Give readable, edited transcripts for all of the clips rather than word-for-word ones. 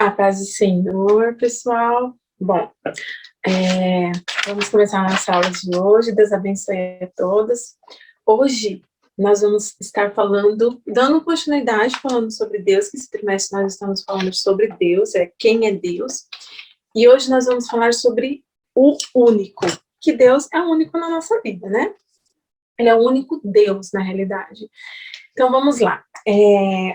A paz do Senhor, pessoal. Bom, vamos começar a nossa aula de hoje. Deus abençoe a todos. Hoje nós vamos estar dando continuidade, falando sobre Deus, que esse trimestre nós estamos falando sobre Deus, quem é Deus. E hoje nós vamos falar sobre o único, que Deus é único na nossa vida, né? Ele é o único Deus, na realidade. Então, vamos lá.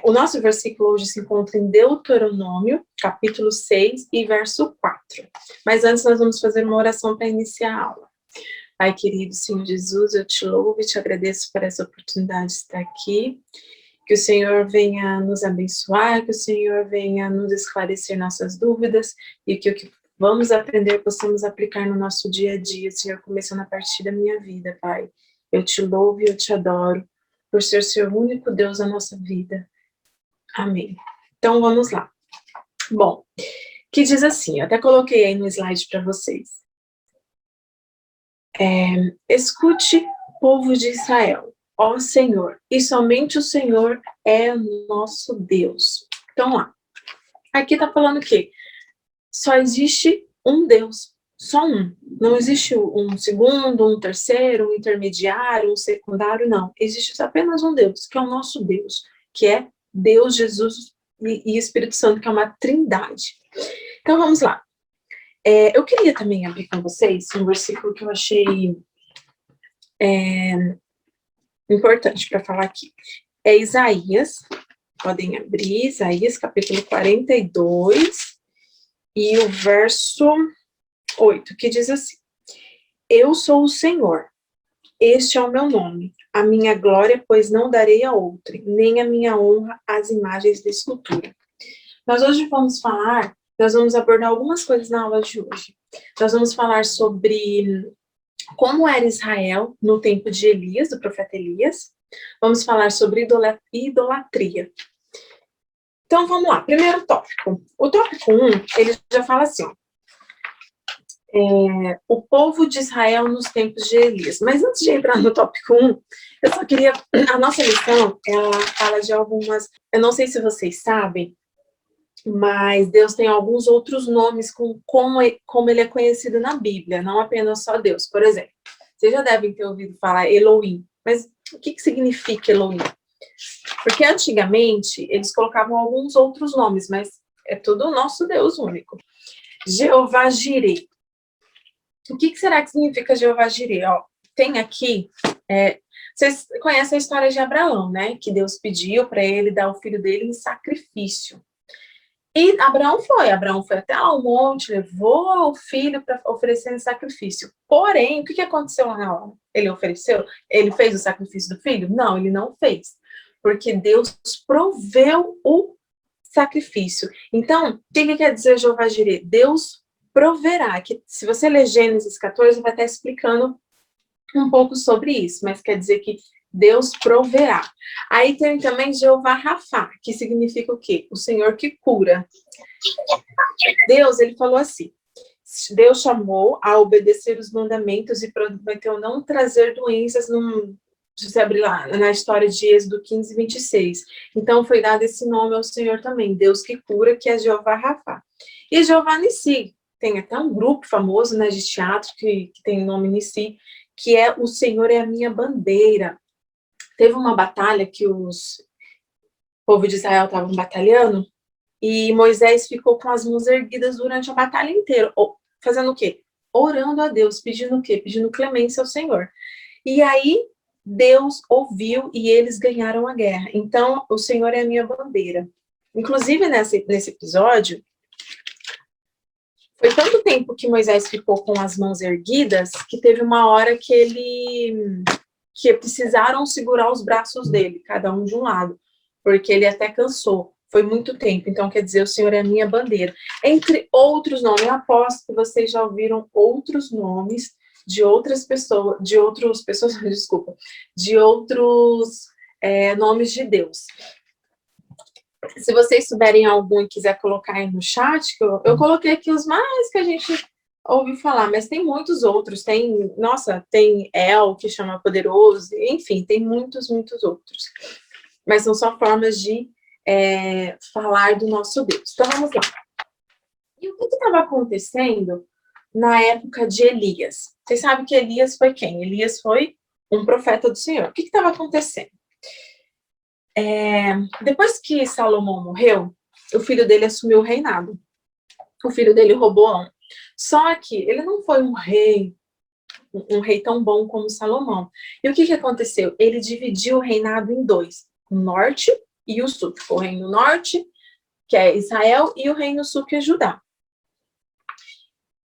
O nosso versículo hoje se encontra em Deuteronômio, capítulo 6 e verso 4. Mas antes nós vamos fazer uma oração para iniciar a aula. Pai querido, Senhor Jesus, eu te louvo e te agradeço por essa oportunidade de estar aqui. Que o Senhor venha nos abençoar, que o Senhor venha nos esclarecer nossas dúvidas e que o que vamos aprender possamos aplicar no nosso dia a dia, Senhor, começando a partir da minha vida, Pai. Eu te louvo e eu te adoro por ser o único Deus da nossa vida. Amém. Então, vamos lá. Bom, que diz assim, eu até coloquei aí no slide para vocês. Escute, povo de Israel, ó Senhor, e somente o Senhor é o nosso Deus. Então, lá. Aqui tá falando o quê? Só existe um Deus. Só um. Não existe um segundo, um terceiro, um intermediário, um secundário, não. Existe apenas um Deus, que é o nosso Deus, que é Deus, Jesus e Espírito Santo, que é uma trindade. Então, vamos lá. Eu queria também abrir com vocês um versículo que eu achei importante para falar aqui. É Isaías, podem abrir, Isaías, capítulo 42, e o verso 8, que diz assim: Eu sou o Senhor, este é o meu nome, a minha glória, pois não darei a outrem, nem a minha honra às imagens de escultura. Nós hoje nós vamos abordar algumas coisas na aula de hoje. Nós vamos falar sobre como era Israel no tempo de Elias, do profeta Elias. Vamos falar sobre idolatria. Então, vamos lá. Primeiro tópico. O tópico 1, ele já fala assim, ó. O povo de Israel nos tempos de Elias. Mas antes de entrar no tópico 1, eu só queria... A nossa lição, ela fala de algumas... Eu não sei se vocês sabem, mas Deus tem alguns outros nomes como ele é conhecido na Bíblia, não apenas só Deus. Por exemplo, vocês já devem ter ouvido falar Elohim. Mas o que significa Elohim? Porque antigamente eles colocavam alguns outros nomes, mas é tudo o nosso Deus único. Jeová Jireh. O que será que significa Jeová Jireh? Ó, tem aqui, vocês conhecem a história de Abraão, né? Que Deus pediu para ele dar o filho dele em sacrifício. E Abraão foi até lá um monte, levou o filho para oferecer em sacrifício. Porém, o que aconteceu lá na hora? Ele fez o sacrifício do filho? Não, ele não fez. Porque Deus proveu o sacrifício. Então, o que quer dizer Jeová Jireh? Deus proverá, que se você ler Gênesis 14, vai estar explicando um pouco sobre isso, mas quer dizer que Deus proverá. Aí tem também Jeová Rafá, que significa o quê? O Senhor que cura. Deus, ele falou assim, Deus chamou a obedecer os mandamentos e prometeu não trazer doenças se você abrir lá na história de Êxodo 15, 26. Então foi dado esse nome ao Senhor também, Deus que cura, que é Jeová Rafá. E Jeová Nissi, tem até um grupo famoso, né, de teatro que tem o nome Nissi, que é o Senhor é a minha bandeira. Teve uma batalha que o povo de Israel estavam batalhando e Moisés ficou com as mãos erguidas durante a batalha inteira. Fazendo o quê? Orando a Deus, pedindo o quê? Pedindo clemência ao Senhor. E aí Deus ouviu e eles ganharam a guerra. Então, o Senhor é a minha bandeira. Inclusive, nesse episódio, foi tanto tempo que Moisés ficou com as mãos erguidas que teve uma hora que precisaram segurar os braços dele, cada um de um lado, porque ele até cansou. Foi muito tempo. Então, quer dizer, o Senhor é a minha bandeira. Entre outros nomes, eu aposto que vocês já ouviram outros nomes de outras pessoas, desculpa, de outros nomes de Deus. Se vocês souberem algum e quiser colocar aí no chat, eu coloquei aqui os mais que a gente ouviu falar, mas tem muitos outros. Tem El, que chama poderoso, enfim, tem muitos, muitos outros. Mas são só formas de falar do nosso Deus. Então, vamos lá. E o que estava acontecendo na época de Elias? Vocês sabem que Elias foi quem? Elias foi um profeta do Senhor. O que estava acontecendo? Depois que Salomão morreu, o filho dele assumiu o reinado. O filho dele, Roboão. Só que ele não foi um rei tão bom como Salomão. E o que aconteceu? Ele dividiu o reinado em dois, o norte e o sul. O reino norte, que é Israel, e o reino sul, que é Judá.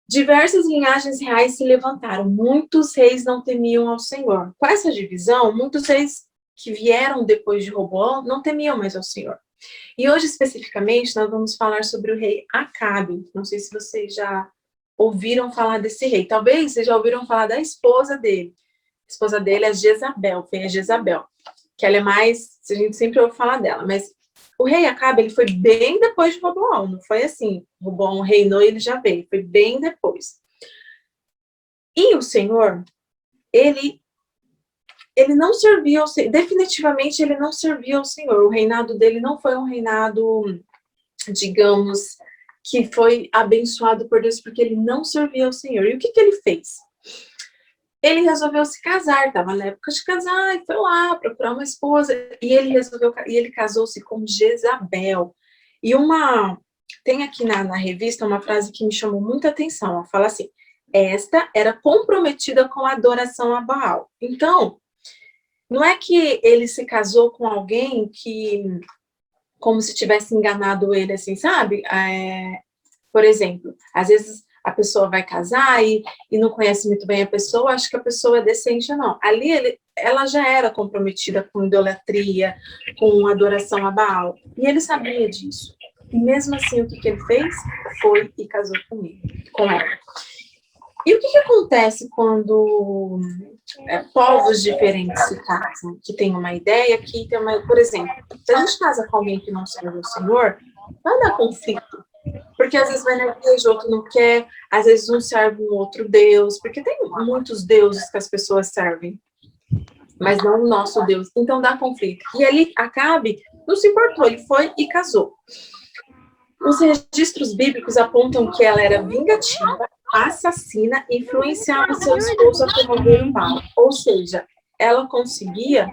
Diversas linhagens reais se levantaram. Muitos reis não temiam ao Senhor. Com essa divisão, muitos reis que vieram depois de Roboão não temiam mais ao Senhor. E hoje, especificamente, nós vamos falar sobre o rei Acabe. Não sei se vocês já ouviram falar desse rei. Talvez vocês já ouviram falar da esposa dele. A esposa dele é Jezabel, foi a Jezabel. Que ela é mais... A gente sempre ouve falar dela. Mas o rei Acabe, ele foi bem depois de Roboão. Não foi assim, Roboão reinou e ele já veio. Foi bem depois. E o Senhor, ele não servia ao Senhor. Definitivamente, ele não servia ao Senhor. O reinado dele não foi um reinado, digamos, que foi abençoado por Deus, porque ele não servia ao Senhor. E o que ele fez? Ele resolveu se casar, estava na época de casar, e foi lá procurar uma esposa, e ele casou-se com Jezabel. E tem aqui na revista uma frase que me chamou muita atenção, ela fala assim, esta era comprometida com a adoração a Baal. Então, não é que ele se casou com alguém que, como se tivesse enganado ele, assim, sabe? Por exemplo, às vezes a pessoa vai casar e não conhece muito bem a pessoa, acha que a pessoa é decente, não. Ali ela já era comprometida com idolatria, com adoração a Baal, e ele sabia disso. E mesmo assim, o que ele fez? Foi e casou com ela. E o que acontece quando povos diferentes se casam, que tem uma ideia, que tem uma... Por exemplo, se a gente casa com alguém que não serve o Senhor, vai dar conflito. Porque às vezes vai na igreja, outro não quer, às vezes um serve um outro Deus, porque tem muitos deuses que as pessoas servem, mas não o nosso Deus. Então dá conflito. E ali Acabe não se importou, ele foi e casou. Os registros bíblicos apontam que ela era vingativa, assassina e influenciava seu esposo a promover o mal. Ou seja, ela conseguia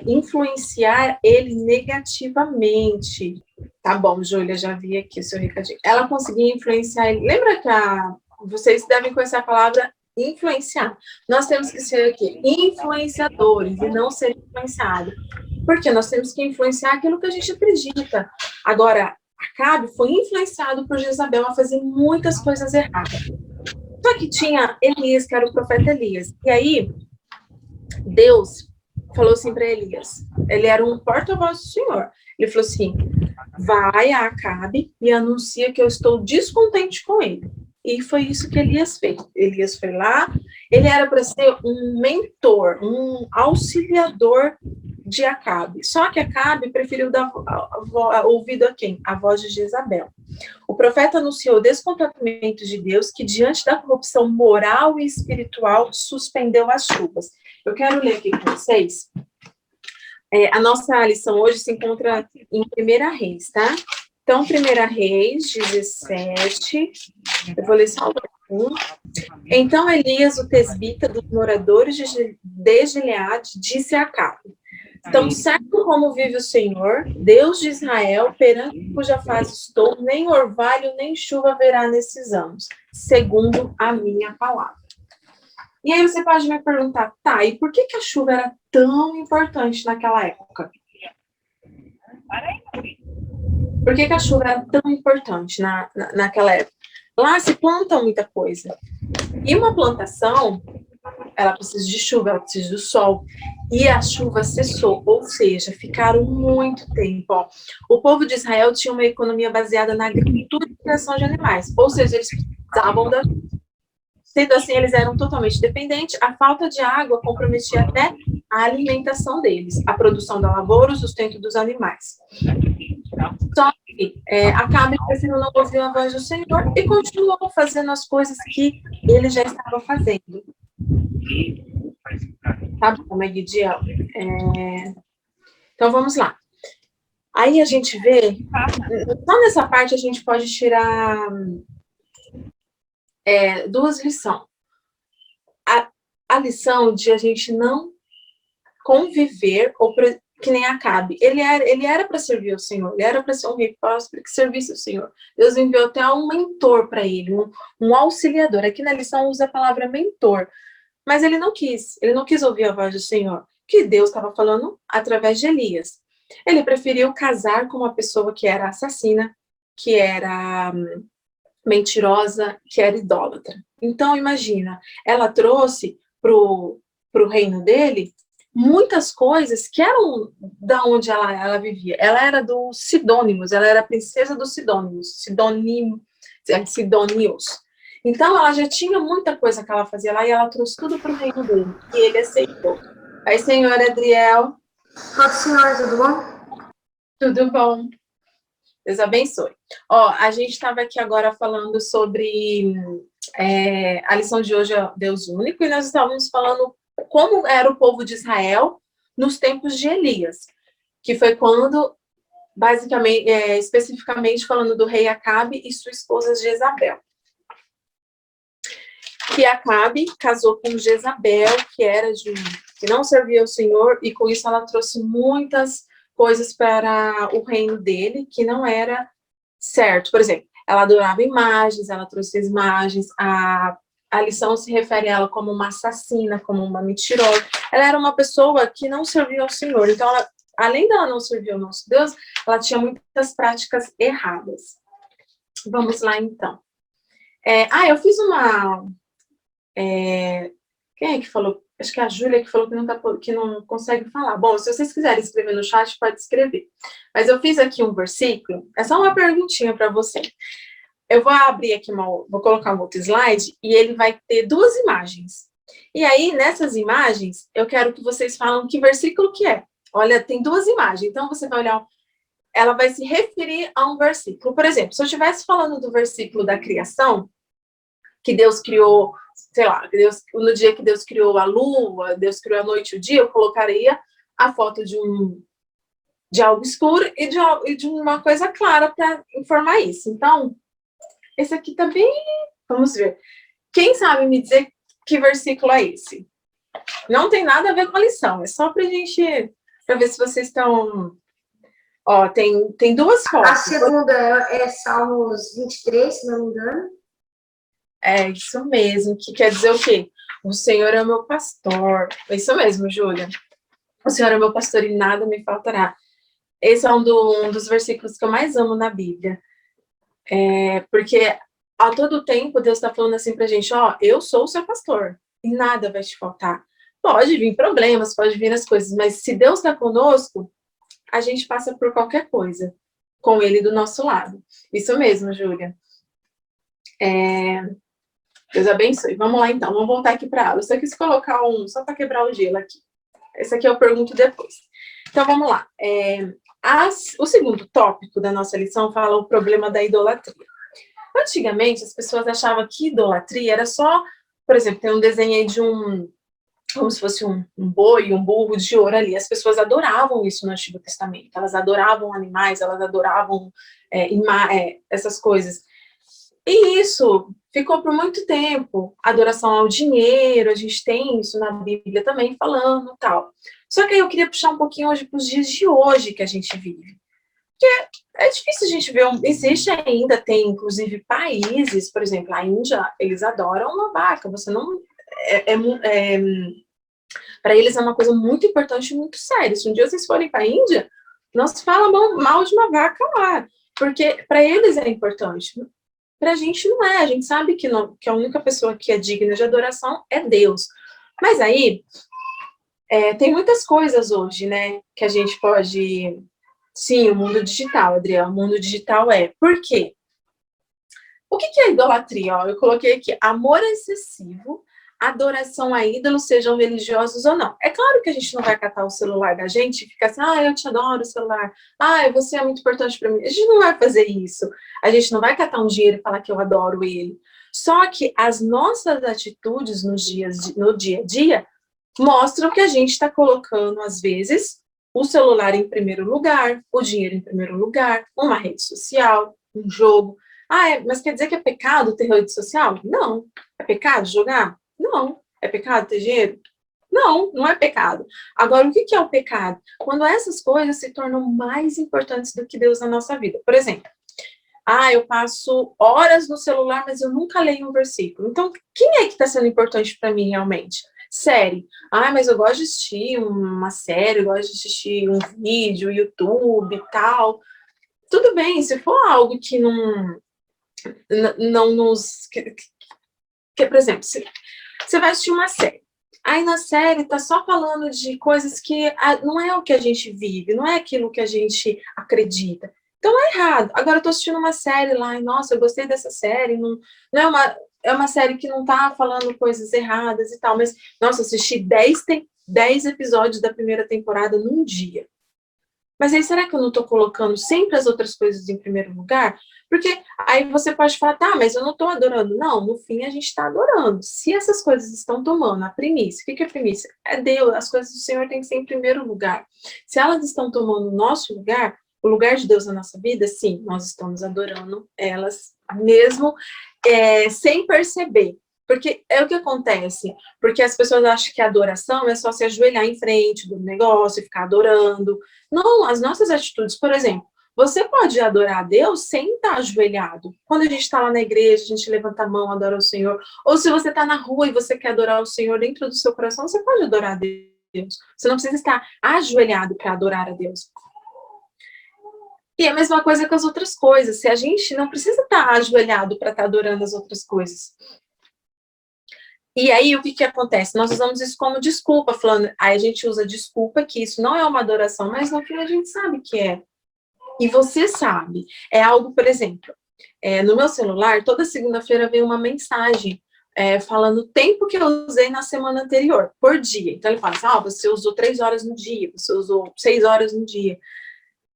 influenciar ele negativamente. Tá bom, Júlia, já vi aqui o seu recadinho. Ela conseguia influenciar ele. Lembra que vocês devem conhecer a palavra influenciar. Nós temos que ser aqui influenciadores e não ser influenciados. Porque nós temos que influenciar aquilo que a gente acredita. Agora, Acabe foi influenciado por Jezabel a fazer muitas coisas erradas. Só que tinha Elias, que era o profeta Elias. E aí, Deus falou assim para Elias, ele era um porta-voz do Senhor. Ele falou assim, vai a Acabe e anuncia que eu estou descontente com ele. E foi isso que Elias fez. Elias foi lá, ele era para ser um mentor, um auxiliador de Acabe. Só que Acabe preferiu dar ouvido a quem? A voz de Jezabel. O profeta anunciou o descontentamento de Deus, que diante da corrupção moral e espiritual suspendeu as chuvas. Eu quero ler aqui com vocês. A nossa lição hoje se encontra em 1 Reis, tá? Então, 1 Reis 17, eu vou ler só um. Então, Elias, o tesbita dos moradores de Gileade, disse a Acabe, tão certo como vive o Senhor, Deus de Israel, perante cuja face estou, nem orvalho, nem chuva haverá nesses anos, segundo a minha palavra. E aí você pode me perguntar, tá, e por que a chuva era tão importante naquela época? Por que a chuva era tão importante naquela época? Lá se planta muita coisa. E uma plantação, ela precisa de chuva, ela precisa do sol. E a chuva cessou, ou seja, ficaram muito tempo. Ó. O povo de Israel tinha uma economia baseada na agricultura e criação de animais. Ou seja, eles precisavam da chuva. Sendo assim, eles eram totalmente dependentes. A falta de água comprometia até a alimentação deles, a produção da lavoura, o sustento dos animais. Só que Acabe preferiu não ouvir a voz do Senhor e continuou fazendo as coisas que ele já estava fazendo. Tá bom, Megdiel? Então, vamos lá. Aí a gente vê, só nessa parte a gente pode tirar duas lições. A lição de a gente não conviver, ou que nem Acabe. Ele era para servir o Senhor, ele era para ser um rei próspero que servisse o Senhor. Deus enviou até um mentor para ele, um auxiliador. Aqui na lição usa a palavra mentor. Mas ele não quis ouvir a voz do Senhor, que Deus estava falando através de Elias. Ele preferiu casar com uma pessoa que era assassina, que era mentirosa, que era idólatra. Então, imagina, ela trouxe para o reino dele muitas coisas que eram da onde ela vivia. Ela era dos Sidônimos, ela era a princesa dos Sidônimos, Sidônios. Então, ela já tinha muita coisa que ela fazia lá e ela trouxe tudo para o reino dele, e ele aceitou. Aí, senhor Adriel. Pode, senhora, tudo bom? Tudo bom. Deus abençoe. Ó, a gente estava aqui agora falando sobre a lição de hoje é Deus único, e nós estávamos falando como era o povo de Israel nos tempos de Elias, que foi quando, basicamente, especificamente falando do rei Acabe e sua esposa Jezabel. Que Acabe casou com Jezabel, que não servia ao Senhor, e com isso ela trouxe muitas coisas para o reino dele que não era certo. Por exemplo, ela adorava imagens, ela trouxe as imagens, a lição se refere a ela como uma assassina, como uma mentirosa. Ela era uma pessoa que não servia ao Senhor. Então, além dela não servir ao nosso Deus, ela tinha muitas práticas erradas. Vamos lá, então. Eu fiz uma... quem é que falou? Acho que é a Júlia que falou que não consegue falar. Bom, se vocês quiserem escrever no chat, pode escrever. Mas eu fiz aqui um versículo, é só uma perguntinha para você. Eu vou abrir aqui, vou colocar um outro slide, e ele vai ter duas imagens. E aí, nessas imagens, eu quero que vocês falem que versículo que é. Olha, tem duas imagens, então você vai olhar, ela vai se referir a um versículo. Por exemplo, se eu estivesse falando do versículo da criação, que Deus criou, sei lá, no dia que Deus criou a lua, Deus criou a noite e o dia, eu colocaria a foto de algo escuro e de uma coisa clara para informar isso. Então, esse aqui também, vamos ver. Quem sabe me dizer que versículo é esse? Não tem nada a ver com a lição, é só para ver se vocês estão... Ó, tem duas fotos. A segunda é Salmos 23, se não me engano. É isso mesmo, que quer dizer o quê? O Senhor é o meu pastor. É isso mesmo, Júlia. O Senhor é o meu pastor e nada me faltará. Esse é um dos versículos que eu mais amo na Bíblia. Porque a todo tempo Deus está falando assim pra gente, ó, eu sou o seu pastor e nada vai te faltar. Pode vir problemas, pode vir as coisas, mas se Deus está conosco, a gente passa por qualquer coisa com Ele do nosso lado. Isso mesmo, Júlia. Deus abençoe. Vamos lá, então. Vamos voltar aqui para a aula. Eu só quis colocar só para quebrar o gelo aqui. Esse aqui eu pergunto depois. Então, vamos lá. O segundo tópico da nossa lição fala o problema da idolatria. Antigamente, as pessoas achavam que idolatria era só, por exemplo, tem um desenho aí de como se fosse um boi, um burro de ouro ali. As pessoas adoravam isso no Antigo Testamento. Elas adoravam animais, elas adoravam essas coisas. E isso ficou por muito tempo. Adoração ao dinheiro, a gente tem isso na Bíblia também falando tal. Só que aí eu queria puxar um pouquinho hoje para os dias de hoje que a gente vive. Porque é difícil a gente ver, existe ainda, tem inclusive países, por exemplo, a Índia, eles adoram uma vaca, você não... para eles é uma coisa muito importante e muito séria. Se um dia vocês forem para a Índia, não se fala mal de uma vaca lá, porque para eles é importante. Para a gente não é, a gente sabe que a única pessoa que é digna de adoração é Deus. Mas aí, tem muitas coisas hoje, né, que a gente pode... Sim, o mundo digital, Adriel, o mundo digital Por quê? O que é idolatria? Ó, eu coloquei aqui, amor excessivo, adoração a ídolos, sejam religiosos ou não. É claro que a gente não vai catar o celular da gente e ficar assim, eu te adoro o celular, você é muito importante para mim. A gente não vai fazer isso. A gente não vai catar um dinheiro e falar que eu adoro ele. Só que as nossas atitudes no dia a dia mostram que a gente está colocando, às vezes, o celular em primeiro lugar, o dinheiro em primeiro lugar, uma rede social, um jogo. Mas quer dizer que é pecado ter rede social? Não. É pecado jogar? Não. É pecado ter dinheiro? Não, não é pecado. Agora, o que é o pecado? Quando essas coisas se tornam mais importantes do que Deus na nossa vida. Por exemplo, eu passo horas no celular, mas eu nunca leio um versículo. Então, quem é que está sendo importante para mim realmente? Série. Mas eu gosto de assistir uma série, eu gosto de assistir um vídeo, YouTube e tal. Tudo bem, se for algo que não nos... por exemplo, você vai assistir uma série. Aí na série tá só falando de coisas que não é o que a gente vive, não é aquilo que a gente acredita. Então é errado. Agora eu tô assistindo uma série lá, e nossa, eu gostei dessa série, não é uma série que não tá falando coisas erradas e tal, mas, nossa, assisti 10 episódios da primeira temporada num dia. Mas aí, será que eu não tô colocando sempre as outras coisas em primeiro lugar? Porque aí você pode falar, tá, mas eu não tô adorando. Não, no fim a gente tá adorando. Se essas coisas estão tomando a primícia, o que é primícia? É Deus, as coisas do Senhor têm que ser em primeiro lugar. Se elas estão tomando o nosso lugar, o lugar de Deus na nossa vida, sim, nós estamos adorando elas, mesmo sem perceber. Porque é o que acontece, porque as pessoas acham que a adoração é só se ajoelhar em frente do negócio e ficar adorando. Não, as nossas atitudes, por exemplo, você pode adorar a Deus sem estar ajoelhado. Quando a gente está lá na igreja, a gente levanta a mão, adora o Senhor. Ou se você está na rua e você quer adorar o Senhor dentro do seu coração, você pode adorar a Deus. Você não precisa estar ajoelhado para adorar a Deus. E é a mesma coisa com as outras coisas. Se a gente não precisa estar ajoelhado para estar adorando as outras coisas. E aí, o que acontece? Nós usamos isso como desculpa, falando, aí a gente usa desculpa que isso não é uma adoração, mas no fim a gente sabe que é. E você sabe. É algo, por exemplo, no meu celular, toda segunda-feira vem uma mensagem falando o tempo que eu usei na semana anterior, por dia. Então, ele fala assim, você usou 3 horas no dia, você usou 6 horas no dia.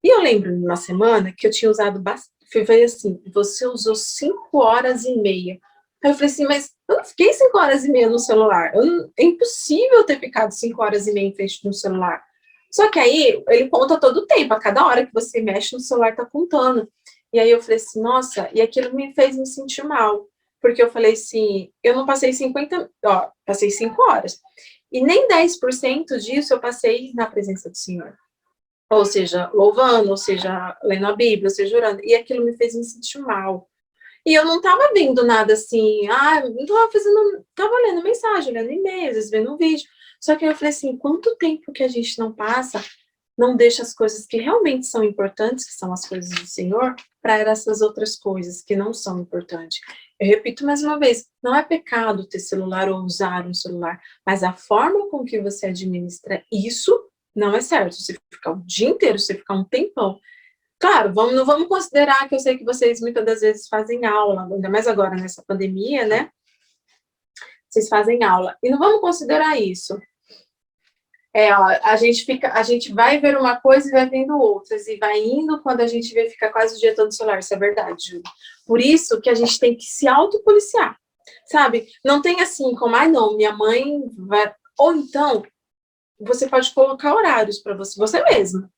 E eu lembro, numa semana, que eu tinha usado bastante, foi assim, você usou 5 horas e meia. Aí eu falei assim, mas eu não fiquei 5 horas e meia no celular. É impossível ter ficado 5 horas e meia em frente no celular. Só que aí, ele conta todo o tempo. A cada hora que você mexe no celular, tá contando. E aí eu falei assim, nossa, e aquilo me fez me sentir mal. Porque eu falei assim, eu não passei passei 5 horas. E nem 10% disso eu passei na presença do Senhor. Ou seja, louvando, ou seja, lendo a Bíblia, ou seja, orando. E aquilo me fez me sentir mal. E eu não tava vendo nada assim, não tava tava lendo mensagem, lendo e-mail, às vezes vendo um vídeo. Só que aí eu falei assim, quanto tempo que a gente não passa, não deixa as coisas que realmente são importantes, que são as coisas do Senhor, para essas outras coisas que não são importantes. Eu repito mais uma vez, não é pecado ter celular ou usar um celular, mas a forma com que você administra isso não é certo. Você ficar o dia inteiro, você ficar um tempão. Claro, não vamos considerar que eu sei que vocês muitas das vezes fazem aula, ainda mais agora nessa pandemia, né? Vocês fazem aula. E não vamos considerar isso. A gente vai ver uma coisa e vai vendo outras, e vai indo, quando a gente vê, fica quase o dia todo no celular. Isso é verdade, Júlia. Por isso que a gente tem que se autopoliciar, sabe? Não tem assim, como, não, minha mãe vai... Ou então, você pode colocar horários para você mesmo.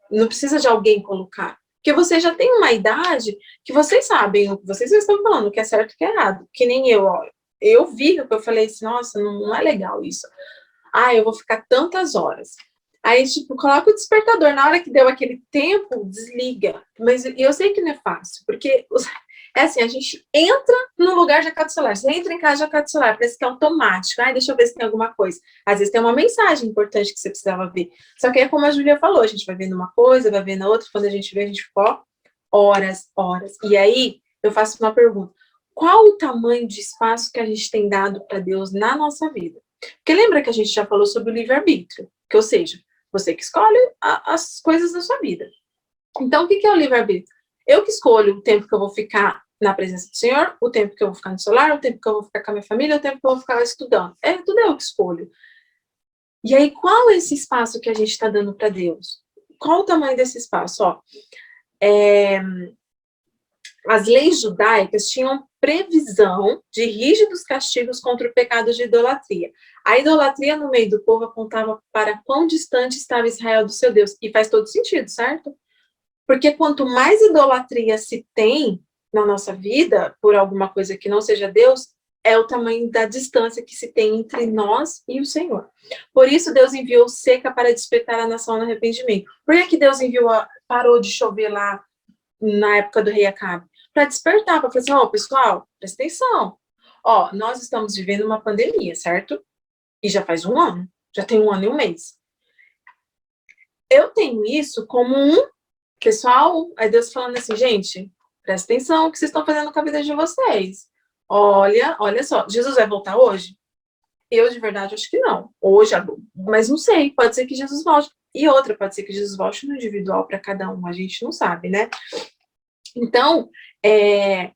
Não precisa de alguém colocar. Porque você já tem uma idade que vocês sabem, vocês estão falando o que é certo e o que é errado. Que nem eu, eu vi que eu falei assim, nossa, não é legal isso. Eu vou ficar tantas horas. Aí, coloca o despertador. Na hora que deu aquele tempo, desliga. Mas eu sei que não é fácil, porque é assim, a gente entra no lugar, já cata o celular. Você entra em casa, já cata o celular. Parece que é automático. Deixa eu ver se tem alguma coisa. Às vezes tem uma mensagem importante que você precisava ver. Só que é como a Júlia falou, a gente vai vendo uma coisa, vai vendo a outra. Quando a gente vê, a gente ficou horas. E aí, eu faço uma pergunta. Qual o tamanho de espaço que a gente tem dado para Deus na nossa vida? Porque lembra que a gente já falou sobre o livre-arbítrio? Ou seja, você que escolhe as coisas da sua vida. Então, o que é o livre-arbítrio? Eu que escolho o tempo que eu vou ficar na presença do Senhor, o tempo que eu vou ficar no celular, o tempo que eu vou ficar com a minha família, o tempo que eu vou ficar estudando. Tudo eu que escolho. E aí, qual é esse espaço que a gente está dando para Deus? Qual o tamanho desse espaço? As leis judaicas tinham previsão de rígidos castigos contra o pecado de idolatria. A idolatria no meio do povo apontava para quão distante estava Israel do seu Deus. E faz todo sentido, certo? Porque quanto mais idolatria se tem na nossa vida, por alguma coisa que não seja Deus, é o tamanho da distância que se tem entre nós e o Senhor. Por isso, Deus enviou seca para despertar a nação no arrependimento. Por que Deus parou de chover lá na época do rei Acabe? Para despertar, para falar assim, ó, pessoal, presta atenção. Ó, nós estamos vivendo uma pandemia, certo? E já faz um ano. Já tem um ano e um mês. Eu tenho isso como pessoal, aí Deus falando assim, gente, presta atenção o que vocês estão fazendo com a vida de vocês. Olha só, Jesus vai voltar hoje? Eu, de verdade, acho que não. Hoje, mas não sei, pode ser que Jesus volte. E outra, pode ser que Jesus volte no individual para cada um, a gente não sabe, né? Então, é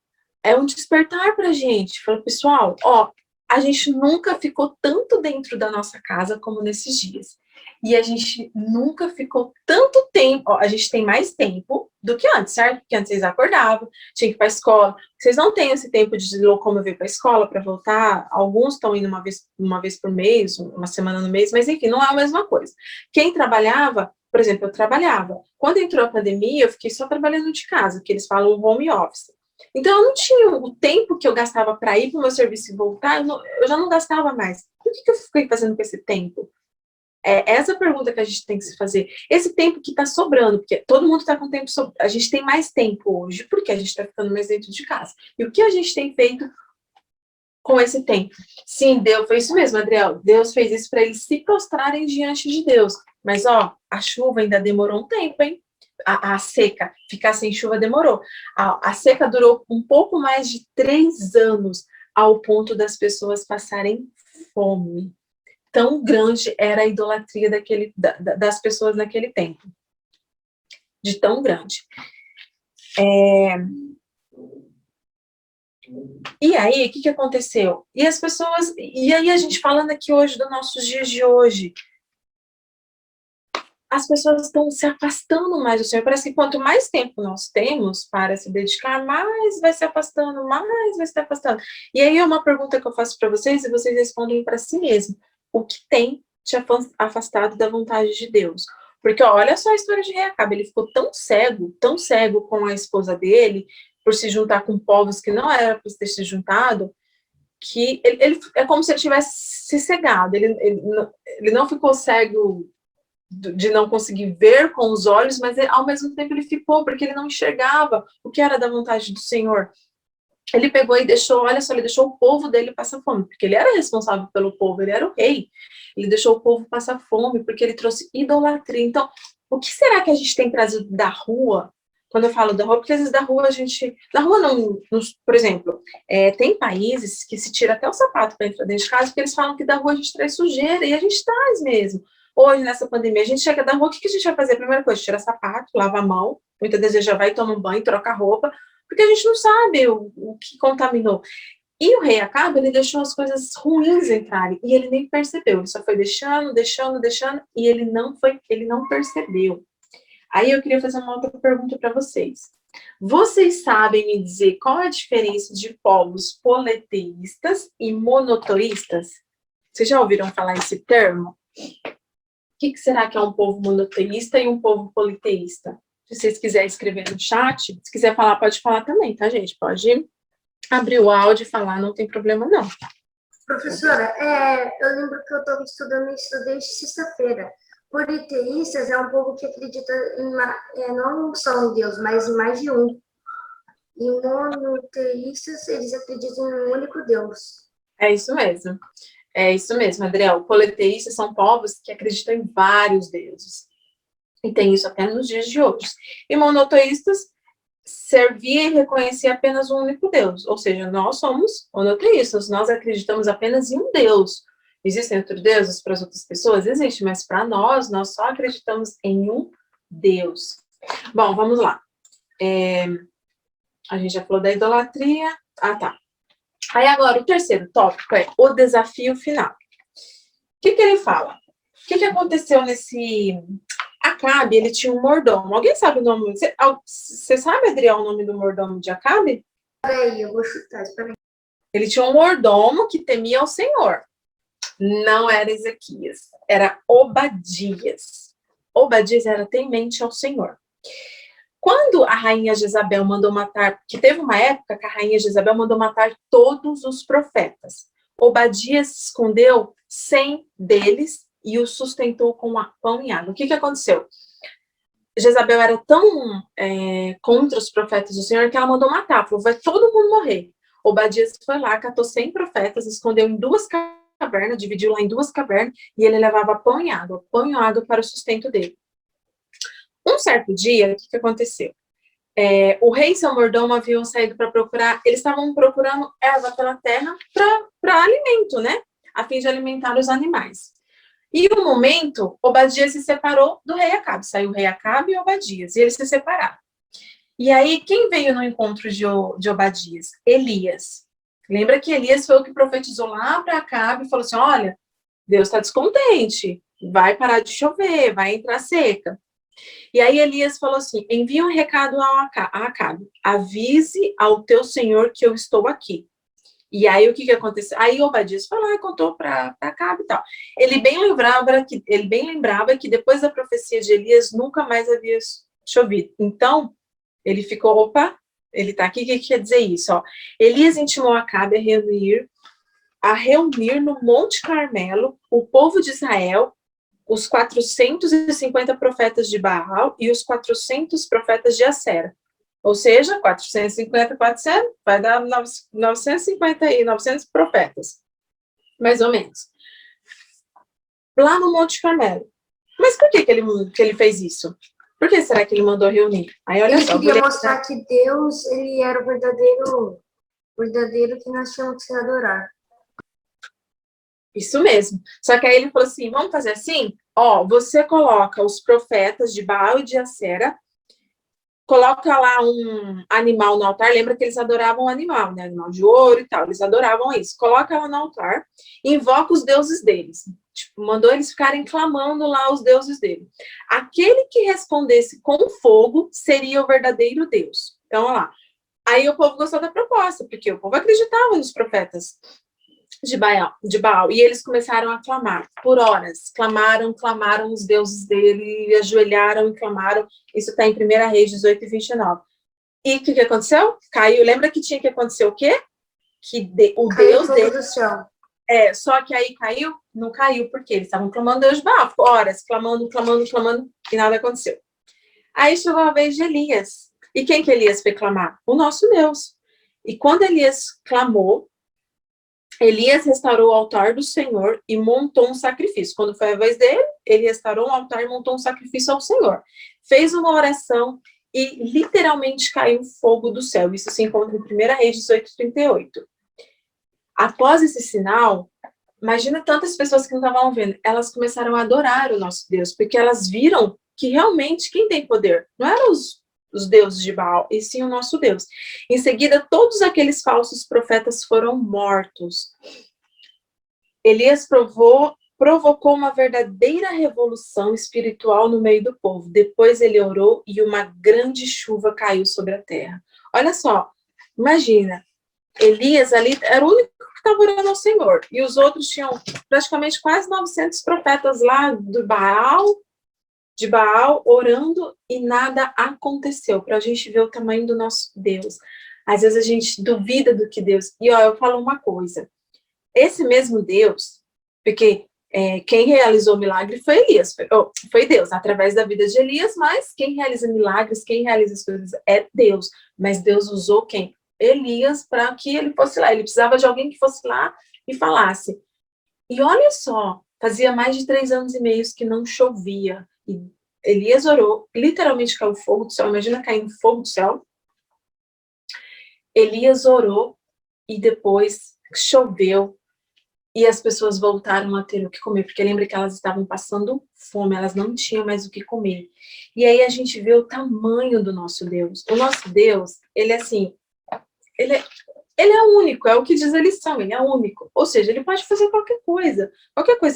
um despertar pra gente. Fala, pessoal, ó, a gente nunca ficou tanto dentro da nossa casa como nesses dias. E a gente nunca ficou tanto tempo, ó, a gente tem mais tempo do que antes, certo? Porque antes vocês acordavam, tinha que ir para a escola. Vocês não têm esse tempo de locomover para a escola, para voltar. Alguns estão indo uma vez por mês, uma semana no mês, mas enfim, não é a mesma coisa. Quem trabalhava, por exemplo, eu trabalhava. Quando entrou a pandemia, eu fiquei só trabalhando de casa, que eles falam home office. Então, eu não tinha o tempo que eu gastava para ir para o meu serviço e voltar, eu já não gastava mais. O que eu fiquei fazendo com esse tempo? É essa pergunta que a gente tem que se fazer. Esse tempo que está sobrando, porque todo mundo está com tempo sobrando. A gente tem mais tempo hoje, porque a gente está ficando mais dentro de casa. E o que a gente tem feito com esse tempo? Sim, Deus foi isso mesmo, Adriel. Deus fez isso para eles se prostrarem diante de Deus. Mas, ó, a chuva ainda demorou um tempo, hein? A seca, ficar sem chuva demorou. A seca durou um pouco mais de 3 anos, ao ponto das pessoas passarem fome. Tão grande era a idolatria das pessoas naquele tempo. De tão grande. E aí, o que aconteceu? E as pessoas... E aí, a gente falando aqui hoje, dos nossos dias de hoje, as pessoas estão se afastando mais do Senhor. Parece que quanto mais tempo nós temos para se dedicar, mais vai se afastando, mais vai se afastando. E aí é uma pergunta que eu faço para vocês, e vocês respondem para si mesmos. O que tem te afastado da vontade de Deus? Porque, ó, olha só a história de Reacabe. Ele ficou tão cego com a esposa dele, por se juntar com povos que não era para ter se juntado, que ele é como se ele tivesse se cegado. Ele não ficou cego de não conseguir ver com os olhos, mas ao mesmo tempo ele ficou, porque ele não enxergava o que era da vontade do Senhor. Ele pegou e deixou, olha só, ele deixou o povo dele passar fome, porque ele era responsável pelo povo, ele era o rei. Ele deixou o povo passar fome, porque ele trouxe idolatria. Então, o que será que a gente tem trazido da rua? Quando eu falo da rua, porque às vezes da rua a gente... Da rua não, por exemplo, tem países que se tira até o sapato para entrar dentro de casa, porque eles falam que da rua a gente traz sujeira, e a gente traz mesmo. Hoje, nessa pandemia, a gente chega da rua, o que a gente vai fazer? A primeira coisa, tira sapato, lava a mão, muitas vezes já vai tomar um banho, troca a roupa, porque a gente não sabe o que contaminou. E o rei Acabe, ele deixou as coisas ruins entrarem, e ele nem percebeu, ele só foi deixando, e ele não percebeu. Aí eu queria fazer uma outra pergunta para vocês. Vocês sabem me dizer qual é a diferença de povos politeístas e monoteístas? Vocês já ouviram falar esse termo? O que será que é um povo monoteísta e um povo politeísta? Se vocês quiserem escrever no chat, se quiser falar, pode falar também, tá, gente? Pode abrir o áudio e falar, não tem problema, não. Professora, eu lembro que eu estava estudando isso desde sexta-feira. Politeístas é um povo que acredita não só em Deus, mas em mais de um. E monoteístas, eles acreditam em um único Deus. É isso mesmo. É isso mesmo, Adriel. Politeístas são povos que acreditam em vários deuses. E tem isso até nos dias de hoje. E monoteístas servia e reconhecia apenas um único Deus. Ou seja, nós somos monoteístas, nós acreditamos apenas em um Deus. Existem outros deuses para as outras pessoas? Existe, mas para nós só acreditamos em um Deus. Bom, vamos lá. A gente já falou da idolatria. Ah, tá. Aí agora, o terceiro tópico é o desafio final. O que ele fala? O que aconteceu nesse... Acabe, ele tinha um mordomo. Alguém sabe o nome? Você sabe, Adriel, o nome do mordomo de Acabe? Peraí, eu vou chutar, espera aí. Ele tinha um mordomo que temia ao Senhor. Não era Ezequias, era Obadias. Obadias era temente ao Senhor. Quando a rainha Jezabel mandou matar, que teve uma época que a rainha Jezabel mandou matar todos os profetas. Obadias se escondeu 100 deles e os sustentou com pão e água. O que aconteceu? Jezabel era tão contra os profetas do Senhor que ela mandou matar, falou, vai todo mundo morrer. Obadias foi lá, catou 100 profetas, escondeu em 2 cavernas, dividiu lá em 2 cavernas, e ele levava pão e água para o sustento dele. Um certo dia, o que aconteceu? O rei e seu mordomo haviam saído para procurar, eles estavam procurando erva pela terra para alimento, né? A fim de alimentar os animais. E um momento, Obadias se separou do rei Acabe. Saiu o rei Acabe e Obadias, e eles se separaram. E aí, quem veio no encontro de Obadias? Elias. Lembra que Elias foi o que profetizou lá para Acabe e falou assim, olha, Deus está descontente, vai parar de chover, vai entrar seca. E aí Elias falou assim, envia um recado a Acabe, avise ao teu senhor que eu estou aqui. E aí o que aconteceu? Aí Obadias foi lá e contou para Acabe e tal. Ele bem lembrava que depois da profecia de Elias nunca mais havia chovido. Então, ele ficou, opa, ele está aqui, o que quer dizer isso? Ó, Elias intimou Acabe a reunir no Monte Carmelo o povo de Israel, os 450 profetas de Baal e os 400 profetas de Acera. Ou seja, 450, 400, vai dar 950 e 900 profetas, mais ou menos. Lá no Monte Carmelo. Mas por que ele fez isso? Por que será que ele mandou reunir? Aí, olha só, ele queria mostrar que Deus, ele era o verdadeiro que nós tínhamos que adorar. Isso mesmo. Só que aí ele falou assim, vamos fazer assim? Ó, você coloca os profetas de Baal e de Acera, coloca lá um animal no altar, lembra que eles adoravam o animal, né? Animal de ouro e tal, eles adoravam isso. Coloca lá no altar, invoca os deuses deles. Tipo, mandou eles ficarem clamando lá os deuses dele. Aquele que respondesse com fogo seria o verdadeiro Deus. Então, olha lá. Aí o povo gostou da proposta, porque o povo acreditava nos profetas de Baal, e eles começaram a clamar por horas, clamaram os deuses dele, ajoelharam e clamaram, isso está em 1 Reis 18 e 29. E o que aconteceu? Caiu, lembra que tinha que acontecer o quê? O Deus dele... do céu. Só que aí caiu? Não caiu, porque eles estavam clamando Deus de Baal, horas, clamando, e nada aconteceu. Aí chegou a vez de Elias. E quem que Elias foi clamar? O nosso Deus. E quando Elias clamou, Elias restaurou o altar do Senhor e montou um sacrifício. Quando foi a vez dele, ele restaurou o altar e montou um sacrifício ao Senhor. Fez uma oração e literalmente caiu fogo do céu. Isso se encontra em 1 Reis 18, 38. Após esse sinal, imagina tantas pessoas que não estavam vendo, elas começaram a adorar o nosso Deus, porque elas viram que realmente quem tem poder não eram os deuses de Baal, e sim o nosso Deus. Em seguida, todos aqueles falsos profetas foram mortos. Elias provocou uma verdadeira revolução espiritual no meio do povo. Depois ele orou e uma grande chuva caiu sobre a terra. Olha só, imagina, Elias ali era o único que estava orando ao Senhor, e os outros tinham praticamente quase 900 profetas lá de Baal, orando, e nada aconteceu, para a gente ver o tamanho do nosso Deus. Às vezes a gente duvida do que Deus... E, ó, eu falo uma coisa, esse mesmo Deus, porque quem realizou o milagre foi Elias, foi Deus, através da vida de Elias, mas quem realiza milagres, quem realiza as coisas é Deus. Mas Deus usou quem? Elias, para que ele fosse lá. Ele precisava de alguém que fosse lá e falasse. E olha só, fazia mais de 3 anos e meio que não chovia. E Elias orou, literalmente caiu fogo do céu. Imagina caindo fogo do céu. Elias orou e depois choveu. E as pessoas voltaram a ter o que comer, porque lembra que elas estavam passando fome, elas não tinham mais o que comer. E aí a gente vê o tamanho do nosso Deus. O nosso Deus, ele é assim, ele ele é único, é o que diz a lição, ele é único. Ou seja, ele pode fazer qualquer coisa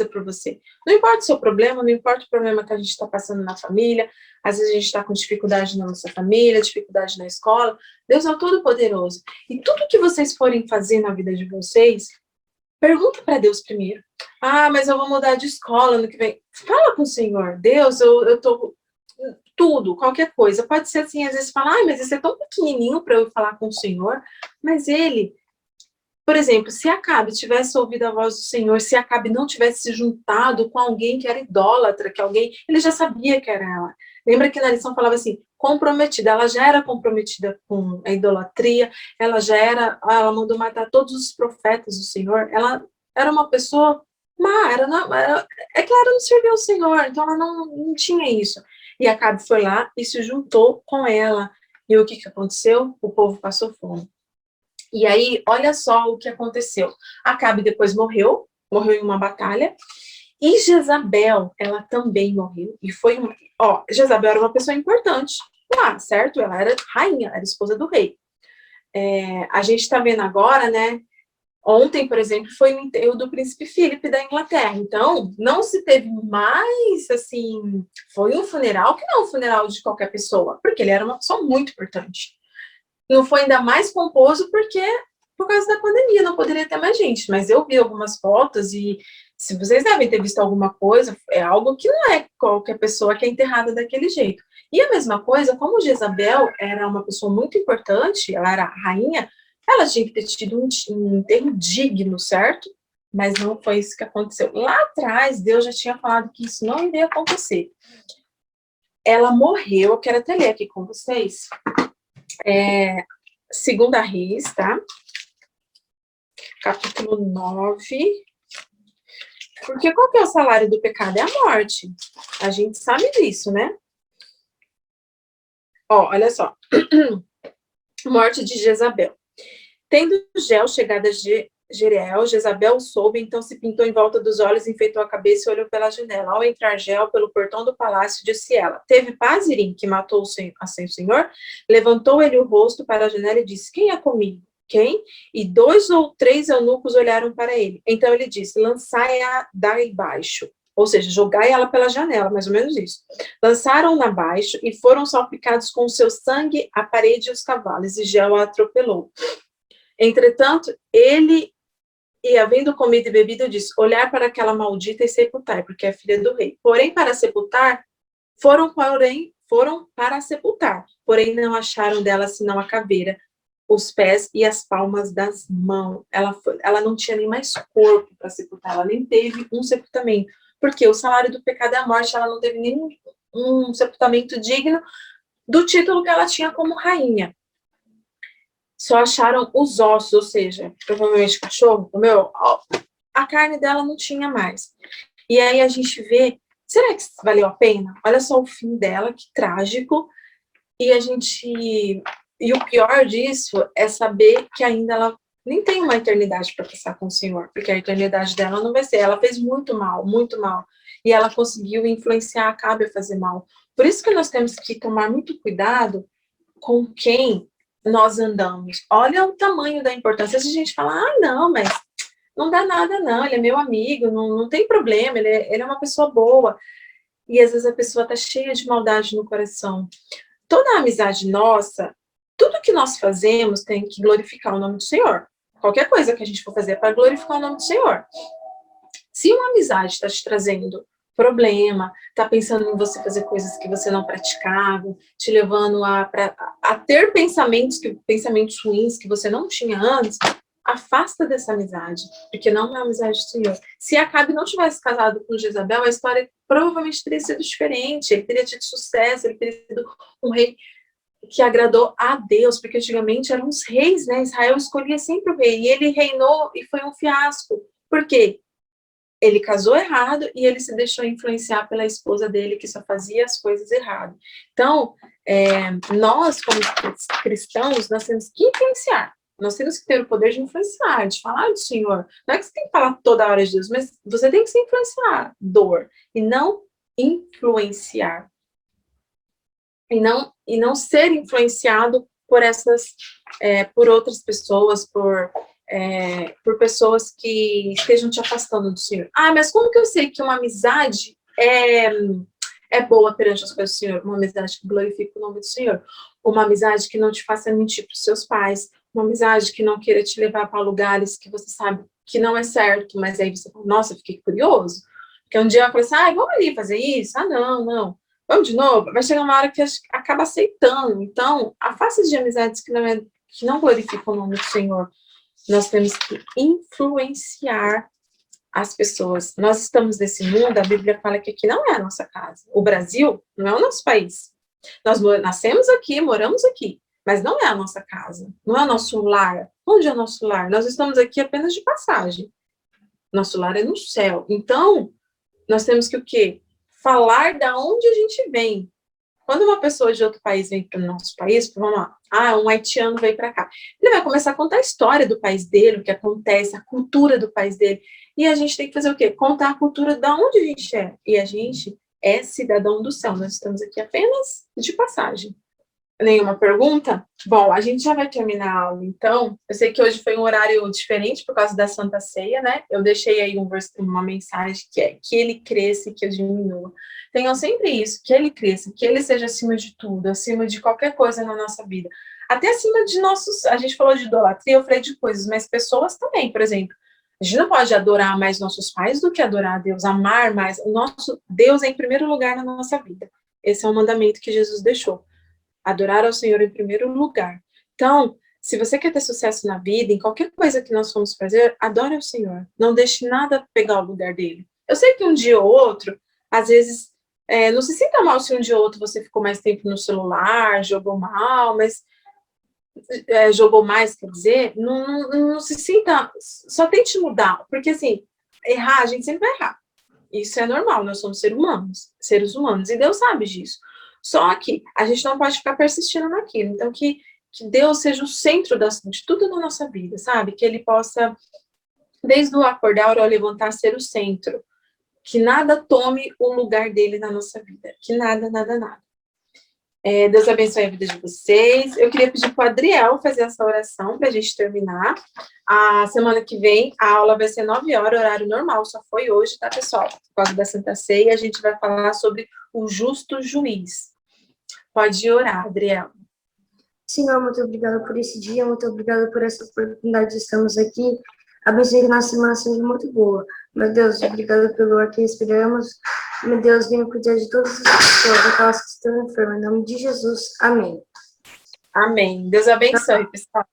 para você. Não importa o seu problema, não importa o problema que a gente está passando na família, às vezes a gente está com dificuldade na nossa família, dificuldade na escola, Deus é o Todo-Poderoso. E tudo que vocês forem fazer na vida de vocês, pergunta para Deus primeiro. Ah, mas eu vou mudar de escola no que vem. Fala com o Senhor. Deus, eu tô... Tudo, qualquer coisa. Pode ser assim, às vezes fala, ah, mas isso é tão pequenininho para eu falar com o Senhor. Mas ele, por exemplo, se Acabe tivesse ouvido a voz do Senhor, se Acabe não tivesse se juntado com alguém que era idólatra, que alguém, ele já sabia que era ela. Lembra que na lição falava assim, comprometida, ela já era comprometida com a idolatria, ela mandou matar todos os profetas do Senhor, ela era uma pessoa má, é que ela não servia ao Senhor, então ela não tinha isso. E Acabe foi lá e se juntou com ela. E o que aconteceu? O povo passou fome. E aí, olha só o que aconteceu. Acabe depois morreu em uma batalha. E Jezabel, ela também morreu. E foi Jezabel era uma pessoa importante lá, certo? Ela era rainha, era esposa do rei. A gente está vendo agora, né? Ontem, por exemplo, foi o enterro do príncipe Filipe da Inglaterra. Então, não se teve mais, assim, foi um funeral que não é um funeral de qualquer pessoa, porque ele era uma pessoa muito importante. Não foi ainda mais pomposo porque, por causa da pandemia, não poderia ter mais gente. Mas eu vi algumas fotos e, se vocês devem ter visto alguma coisa, é algo que não é qualquer pessoa que é enterrada daquele jeito. E a mesma coisa, como Jezabel era uma pessoa muito importante, ela era a rainha, ela tinha que ter tido um enterro digno, certo? Mas não foi isso que aconteceu. Lá atrás, Deus já tinha falado que isso não iria acontecer. Ela morreu, eu quero até ler aqui com vocês. Segunda Reis, tá? Capítulo 9. Porque qual que é o salário do pecado? É a morte. A gente sabe disso, né? Olha só. Morte de Jezabel. Tendo Gel chegado a Jeriel, Jezabel soube, então se pintou em volta dos olhos, enfeitou a cabeça e olhou pela janela. Ao entrar Gel pelo portão do palácio, disse ela, teve paz, Irim, que matou o Senhor? Levantou ele o rosto para a janela e disse, quem é comigo? Quem? E 2 ou 3 eunucos olharam para ele. Então ele disse, lançai-a daí baixo. Ou seja, jogai ela pela janela, mais ou menos isso. Lançaram-na abaixo e foram salpicados com o seu sangue a parede e os cavalos, e Gel a atropelou. Entretanto, ele, e havendo comido e bebido, disse, olhar para aquela maldita e sepultar, porque é filha do rei. Porém, para sepultar, foram para sepultar, porém não acharam dela senão a caveira, os pés e as palmas das mãos. Ela não tinha nem mais corpo para sepultar, ela nem teve um sepultamento, porque o salário do pecado é a morte, ela não teve nenhum sepultamento digno do título que ela tinha como rainha. Só acharam os ossos, ou seja, provavelmente o cachorro comeu, a carne dela não tinha mais. E aí a gente vê, será que valeu a pena? Olha só o fim dela, que trágico. E o pior disso é saber que ainda ela nem tem uma eternidade para passar com o Senhor, porque a eternidade dela não vai ser. Ela fez muito mal, muito mal. E ela conseguiu influenciar Acabe a fazer mal. Por isso que nós temos que tomar muito cuidado com quem nós andamos. Olha o tamanho da importância. Se a gente fala, não, mas não dá nada não, ele é meu amigo, não tem problema, ele é uma pessoa boa. E às vezes a pessoa está cheia de maldade no coração. Toda a amizade nossa, tudo que nós fazemos tem que glorificar o nome do Senhor. Qualquer coisa que a gente for fazer é para glorificar o nome do Senhor. Se uma amizade está te trazendo problema, está pensando em você fazer coisas que você não praticava, te levando a ter pensamentos ruins que você não tinha antes, afasta dessa amizade, porque não é a amizade do Senhor. Se Acabe não tivesse casado com Jezabel, a história provavelmente teria sido diferente, ele teria tido sucesso, ele teria sido um rei que agradou a Deus, porque antigamente eram os reis, né? Israel escolhia sempre o rei, e ele reinou e foi um fiasco. Por quê? Ele casou errado e ele se deixou influenciar pela esposa dele, que só fazia as coisas erradas. Então, nós, como cristãos, nós temos que influenciar. Nós temos que ter o poder de influenciar, de falar do Senhor. Não é que você tem que falar toda hora de Deus, mas você tem que se influenciar, e não influenciar. E não ser influenciado por outras pessoas, por pessoas que estejam te afastando do Senhor. Ah, mas como que eu sei que uma amizade é boa perante as coisas do Senhor? Uma amizade que glorifica o nome do Senhor. Uma amizade que não te faça mentir para os seus pais. Uma amizade que não queira te levar para lugares que você sabe que não é certo, mas aí você fala, nossa, eu fiquei curioso. Porque um dia eu falei assim, vamos ali fazer isso? Não. Vamos de novo? Vai chegar uma hora que acaba aceitando. Então, afaste de amizades que não glorificam o nome do Senhor. Nós temos que influenciar as pessoas. Nós estamos nesse mundo, a Bíblia fala que aqui não é a nossa casa. O Brasil não é o nosso país. Nós nascemos aqui, moramos aqui, mas não é a nossa casa, não é o nosso lar. Onde é o nosso lar? Nós estamos aqui apenas de passagem. Nosso lar é no céu. Então, nós temos que o quê? Falar da onde a gente vem. Quando uma pessoa de outro país vem para o nosso país, vamos lá, um haitiano veio para cá. Ele vai começar a contar a história do país dele, o que acontece, a cultura do país dele. E a gente tem que fazer o quê? Contar a cultura de onde a gente é. E a gente é cidadão do céu. Nós estamos aqui apenas de passagem. Nenhuma pergunta? Bom, a gente já vai terminar a aula, então. Eu sei que hoje foi um horário diferente por causa da Santa Ceia, né? Eu deixei aí uma mensagem que é que ele cresça e que eu diminua. Tenham sempre isso, que ele cresça, que ele seja acima de tudo, acima de qualquer coisa na nossa vida. Até acima de a gente falou de idolatria, eu falei de coisas, mas pessoas também, por exemplo. A gente não pode adorar mais nossos pais do que adorar a Deus, amar mais. O nosso Deus é em primeiro lugar na nossa vida. Esse é um mandamento que Jesus deixou. Adorar ao Senhor em primeiro lugar. Então, se você quer ter sucesso na vida, em qualquer coisa que nós formos fazer, adore ao Senhor. Não deixe nada pegar o lugar dele. Eu sei que um dia ou outro, às vezes, não se sinta mal se um dia ou outro você ficou mais tempo no celular, jogou mal, mas jogou mais, quer dizer, não se sinta, só tente mudar, porque assim, errar, a gente sempre vai errar. Isso é normal, nós somos seres humanos, e Deus sabe disso. Só que a gente não pode ficar persistindo naquilo. Então, que Deus seja o centro de tudo na nossa vida, sabe? Que Ele possa, desde o acordar ao levantar, ser o centro. Que nada tome o lugar dele na nossa vida. Que nada. Deus abençoe a vida de vocês. Eu queria pedir para o Adriel fazer essa oração para a gente terminar. A semana que vem, a aula vai ser 9 horas, horário normal, só foi hoje, tá, pessoal? Por causa da Santa Ceia, a gente vai falar sobre o justo juiz. Pode orar, Adriel. Senhor, muito obrigada por esse dia, muito obrigada por essa oportunidade de estarmos aqui. Abençoe que nossa semana seja muito boa. Meu Deus, obrigada pelo ar que respiramos. Meu Deus, venha cuidar de todas as pessoas, aquelas que estão enfermas. Em nome de Jesus. Amém. Amém. Deus abençoe, pessoal.